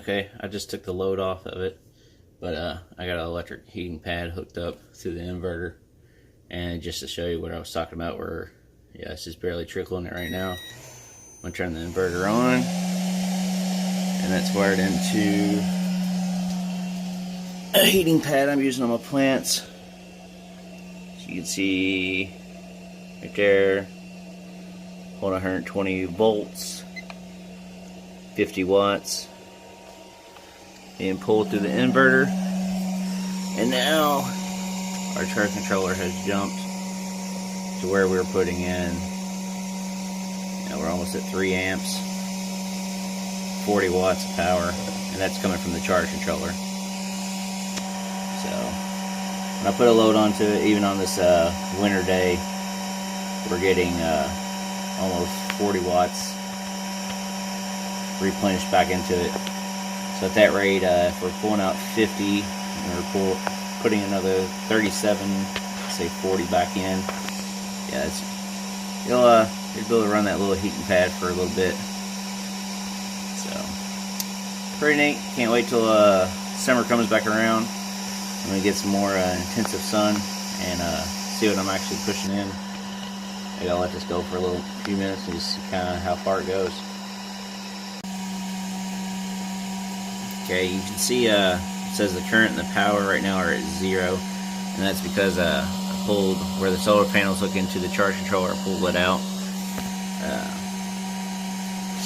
Okay, I just took the load off of it, but I got an electric heating pad hooked up through the inverter, and just to show you what I was talking about, where yeah, it's just barely trickling it right now. I'm gonna turn the inverter on, and that's wired into a heating pad I'm using on my plants. So you can see right there, on 120 volts, 50 watts, being pulled through the inverter. And now our charge controller has jumped to where we're putting in. Now we're almost at 3 amps, 40 watts of power, and that's coming from the charge controller. So when I put a load onto it, even on this winter day, we're getting almost 40 watts replenished back into it. So at that rate, if we're pulling out 50 and we're putting another 37, say 40 back in, yeah, you'll be able to run that little heating pad for a little bit. So pretty neat. Can't wait till summer comes back around. I'm gonna get some more intensive sun and see what I'm actually pushing in. Maybe I'll let this go for a few minutes and just see kind of how far it goes. Okay, you can see it says the current and the power right now are at 0, and that's because I pulled where the solar panels hook into the charge controller. I pulled it out.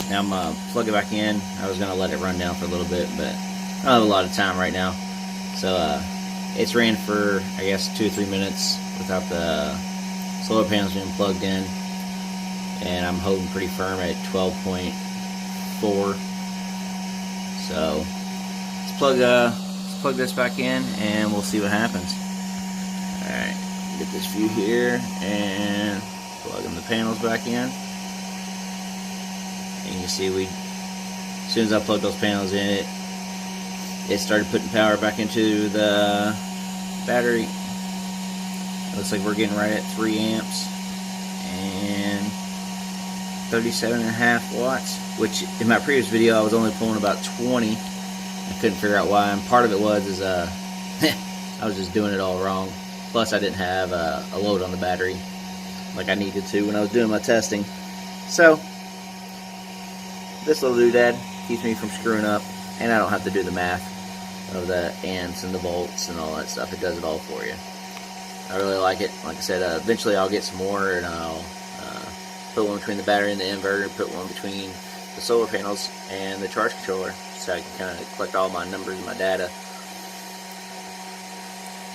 Now I'm gonna plug it back in. I was gonna let it run down for a little bit, but I don't have a lot of time right now. So it's ran for, I guess, 2 or 3 minutes without the solar panels being plugged in, and I'm holding pretty firm at 12.4. So let's plug this back in and we'll see what happens. Alright, get this view here and plugging the panels back in. And you can see as soon as I plugged those panels in, it started putting power back into the battery. It looks like we're getting right at 3 amps and 37.5 watts, which in my previous video I was only pulling about 20. I couldn't figure out why, and part of it was I was just doing it all wrong. Plus I didn't have a load on the battery like I needed to when I was doing my testing. So this little doodad keeps me from screwing up, and I don't have to do the math of the amps and the volts and all that stuff. It does it all for you. I really like it. Like I said, eventually I'll get some more, and I'll put one between the battery and the inverter, put one between the solar panels and the charge controller, so I can kind of collect all my numbers and my data.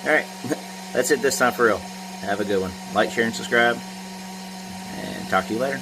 Alright, that's it this time for real. Have a good one. Like, share, and subscribe, and talk to you later.